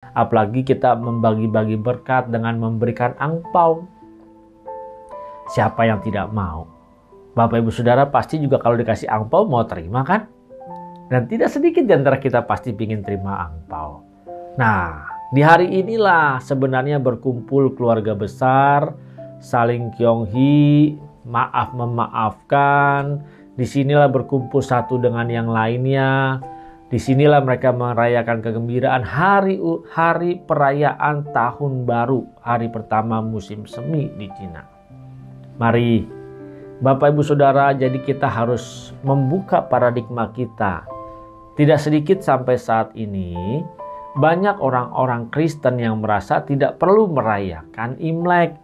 Apalagi kita membagi-bagi berkat dengan memberikan angpau. Siapa yang tidak mau? Bapak Ibu Saudara pasti juga kalau dikasih angpau mau terima kan? Dan tidak sedikit di antara kita pasti ingin terima angpau. Nah, di hari inilah sebenarnya berkumpul keluarga besar, saling kyonghi, maaf memaafkan. Disinilah berkumpul satu dengan yang lainnya. Disinilah mereka merayakan kegembiraan hari perayaan tahun baru, hari pertama musim semi di Cina. Mari Bapak Ibu Saudara, jadi kita harus membuka paradigma kita. Tidak sedikit sampai saat ini banyak orang-orang Kristen yang merasa tidak perlu merayakan Imlek.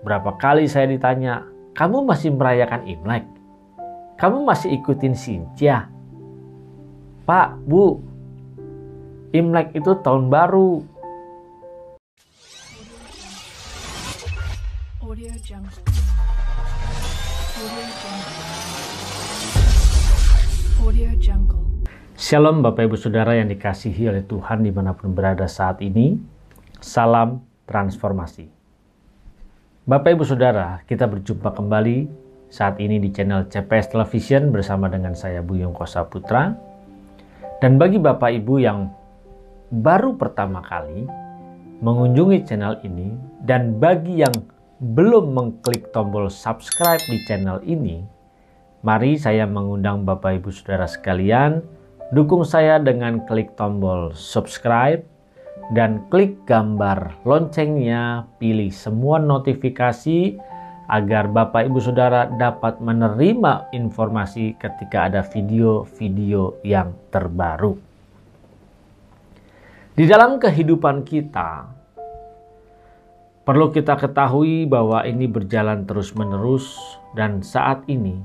Berapa kali saya ditanya, kamu masih merayakan Imlek? Kamu masih ikutin Xinjia? Pak, Bu, Imlek itu tahun baru. Shalom Bapak Ibu Saudara yang dikasihi oleh Tuhan dimanapun berada saat ini. Salam transformasi. Bapak Ibu Saudara, kita berjumpa kembali saat ini di channel CPS Television bersama dengan saya Buyung Kosa Putra. Dan bagi Bapak Ibu yang baru pertama kali mengunjungi channel ini, dan bagi yang belum mengklik tombol subscribe di channel ini, mari saya mengundang Bapak Ibu Saudara sekalian, dukung saya dengan klik tombol subscribe dan klik gambar loncengnya, pilih semua notifikasi agar Bapak Ibu Saudara dapat menerima informasi ketika ada video-video yang terbaru. Di dalam kehidupan kita, perlu kita ketahui bahwa ini berjalan terus-menerus, dan saat ini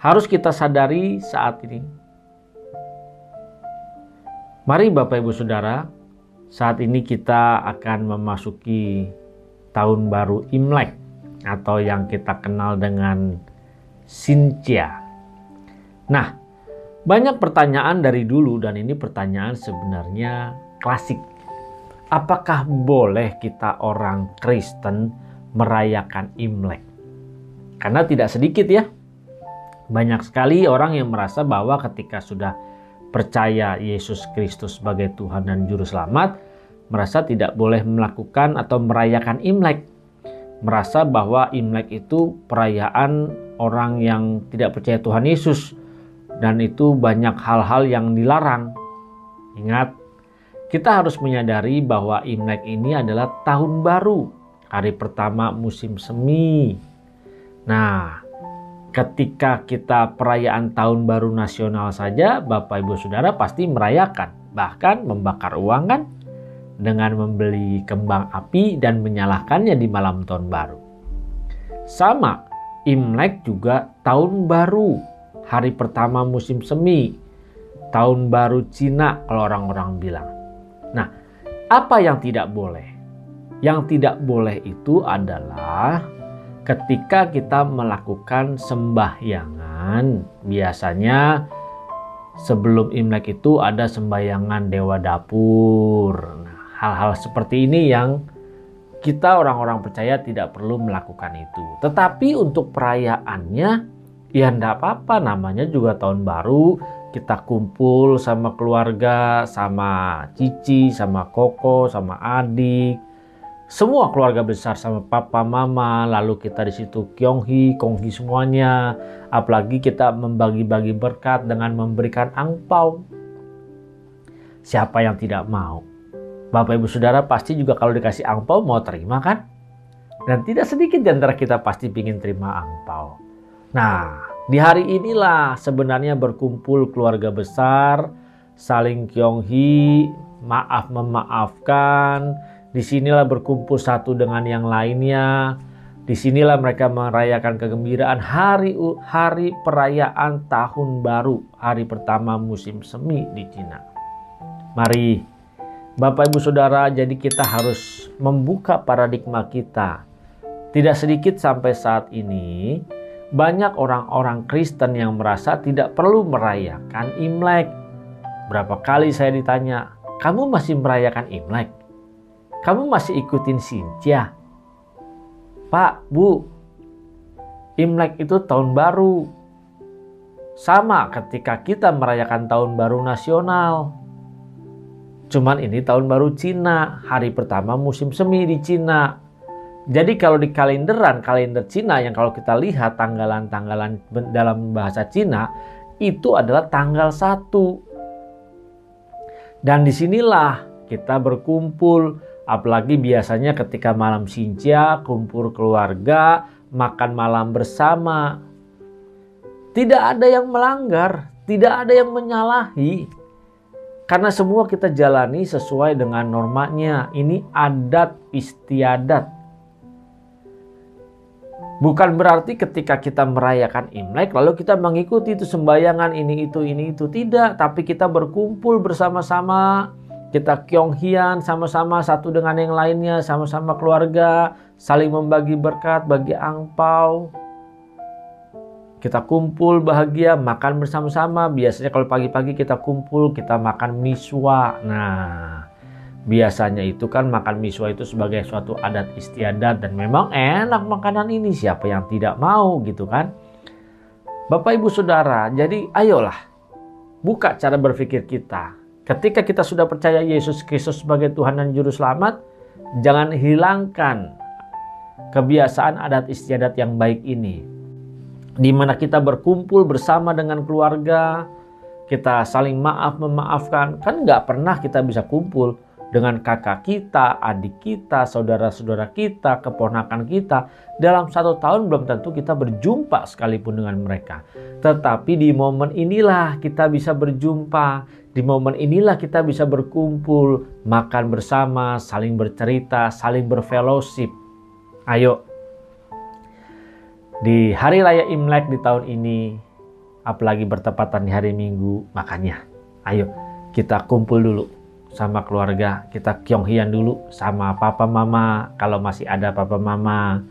harus kita sadari saat ini. Mari Bapak Ibu Saudara, saat ini kita akan memasuki tahun baru Imlek, atau yang kita kenal dengan Xinjia. Nah, banyak pertanyaan dari dulu, dan ini pertanyaan sebenarnya klasik. Apakah boleh kita orang Kristen merayakan Imlek? Karena tidak sedikit ya, banyak sekali orang yang merasa bahwa ketika sudah percaya Yesus Kristus sebagai Tuhan dan Juru Selamat, merasa tidak boleh melakukan atau merayakan Imlek. Merasa bahwa Imlek itu perayaan orang yang tidak percaya Tuhan Yesus, dan itu banyak hal-hal yang dilarang. Ingat, kita harus menyadari bahwa Imlek ini adalah tahun baru, hari pertama musim semi. Nah, ketika kita perayaan tahun baru nasional saja, Bapak Ibu Saudara pasti merayakan, bahkan membakar uang kan, dengan membeli kembang api dan menyalakannya di malam tahun baru. Sama, Imlek juga tahun baru, hari pertama musim semi, tahun baru Cina kalau orang-orang bilang. Nah, apa yang tidak boleh? Yang tidak boleh itu adalah ketika kita melakukan sembahyangan. Biasanya sebelum Imlek itu ada sembahyangan dewa dapur. Hal-hal seperti ini yang kita orang-orang percaya tidak perlu melakukan itu. Tetapi untuk perayaannya, ya enggak apa-apa, namanya juga tahun baru. Kita kumpul sama keluarga, sama cici, sama koko, sama adik. Semua keluarga besar sama papa, mama. Lalu kita di situ kyonghi, konghi semuanya. Apalagi kita membagi-bagi berkat dengan memberikan angpau. Siapa yang tidak mau? Bapak Ibu Saudara pasti juga kalau dikasih angpau mau terima kan? Dan tidak sedikit di antara kita pasti ingin terima angpau. Nah, di hari inilah sebenarnya berkumpul keluarga besar, saling kyonghi, maaf memaafkan. Disinilah berkumpul satu dengan yang lainnya. Disinilah mereka merayakan kegembiraan hari perayaan tahun baru, hari pertama musim semi di Cina. Mari Bapak Ibu Saudara, jadi kita harus membuka paradigma kita. Tidak sedikit sampai saat ini, banyak orang-orang Kristen yang merasa tidak perlu merayakan Imlek. Berapa kali saya ditanya, kamu masih merayakan Imlek? Kamu masih ikutin Xinjia? Pak, Bu, Imlek itu tahun baru. Sama ketika kita merayakan tahun baru nasional. Cuman ini tahun baru Cina, hari pertama musim semi di Cina. Jadi kalau di kalender Cina yang kalau kita lihat tanggalan-tanggalan dalam bahasa Cina, itu adalah tanggal 1. Dan disinilah kita berkumpul, apalagi biasanya ketika malam Xinjia, kumpul keluarga, makan malam bersama. Tidak ada yang melanggar, tidak ada yang menyalahi. Karena semua kita jalani sesuai dengan normanya. Ini adat istiadat. Bukan berarti ketika kita merayakan Imlek lalu kita mengikuti itu sembayangan ini itu. Tidak, tapi kita berkumpul bersama-sama. Kita kyonghian sama-sama satu dengan yang lainnya, sama-sama keluarga, saling membagi berkat, bagi angpau. Kita kumpul bahagia, makan bersama-sama. Biasanya kalau pagi-pagi kita kumpul, kita makan miswa. Nah, biasanya itu kan makan miswa itu sebagai suatu adat istiadat dan memang enak makanan ini, siapa yang tidak mau gitu kan. Bapak Ibu Saudara, jadi ayolah buka cara berpikir kita. Ketika kita sudah percaya Yesus Kristus sebagai Tuhan dan Juru Selamat, jangan hilangkan kebiasaan adat istiadat yang baik ini. Di mana kita berkumpul bersama dengan keluarga, kita saling memaafkan. Kan nggak pernah kita bisa kumpul dengan kakak kita, adik kita, saudara-saudara kita, keponakan kita. Dalam 1 tahun belum tentu kita berjumpa sekalipun dengan mereka. Tetapi di momen inilah kita bisa berjumpa. Di momen inilah kita bisa berkumpul, makan bersama, saling bercerita, saling berfellowship. Ayo. Di hari raya Imlek di tahun ini, apalagi bertepatan di hari Minggu, makanya ayo kita kumpul dulu sama keluarga, kita kyonghian dulu sama papa mama, kalau masih ada papa mama,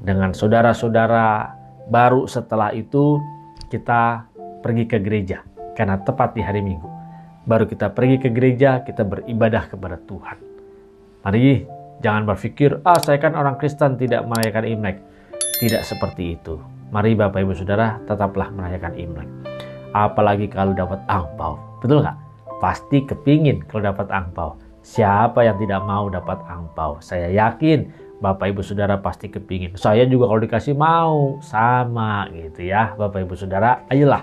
dengan saudara-saudara. Baru setelah itu kita pergi ke gereja, karena tepat di hari Minggu. Baru kita pergi ke gereja, kita beribadah kepada Tuhan. Mari jangan berpikir, saya kan orang Kristen tidak merayakan Imlek. Tidak seperti itu. Mari Bapak Ibu Saudara tetaplah merayakan Imlek. Apalagi kalau dapat angpau. Betul nggak? Pasti kepingin kalau dapat angpau. Siapa yang tidak mau dapat angpau? Saya yakin Bapak Ibu Saudara pasti kepingin. Saya juga kalau dikasih mau. Sama gitu ya Bapak Ibu Saudara. Ayolah.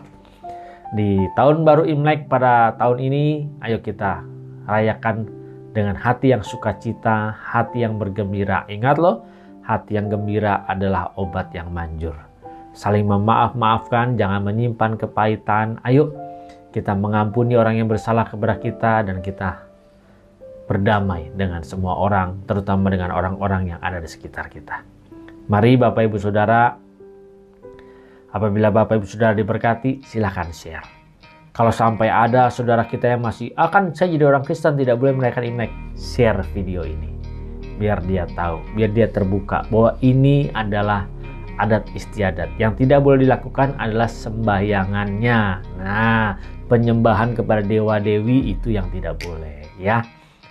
Di tahun baru Imlek pada tahun ini, ayo kita rayakan dengan hati yang sukacita, hati yang bergembira. Ingat loh, hati yang gembira adalah obat yang manjur. Saling memaafkan, jangan menyimpan kepahitan. Ayo kita mengampuni orang yang bersalah kepada kita dan kita berdamai dengan semua orang, terutama dengan orang-orang yang ada di sekitar kita. Mari Bapak Ibu Saudara, apabila Bapak Ibu Saudara diberkati, silahkan share. Kalau sampai ada saudara kita yang masih akan saya jadi orang Kristen tidak boleh merayakan Imlek, share video ini. Biar dia tahu, biar dia terbuka bahwa ini adalah adat istiadat. Yang tidak boleh dilakukan adalah sembahyangannya. Nah, penyembahan kepada dewa-dewi itu yang tidak boleh ya.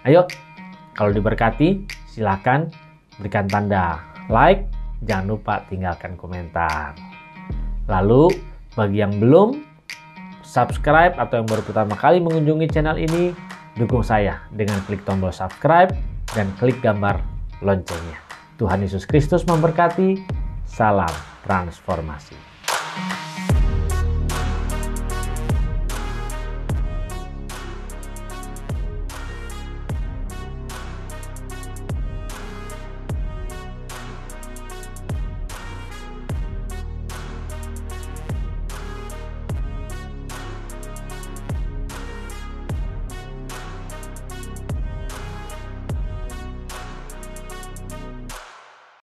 Ayo, kalau diberkati silakan berikan tanda like, jangan lupa tinggalkan komentar. Lalu bagi yang belum subscribe atau yang baru pertama kali mengunjungi channel ini, dukung saya dengan klik tombol subscribe dan klik gambar loncengnya. Tuhan Yesus Kristus memberkati. Salam transformasi.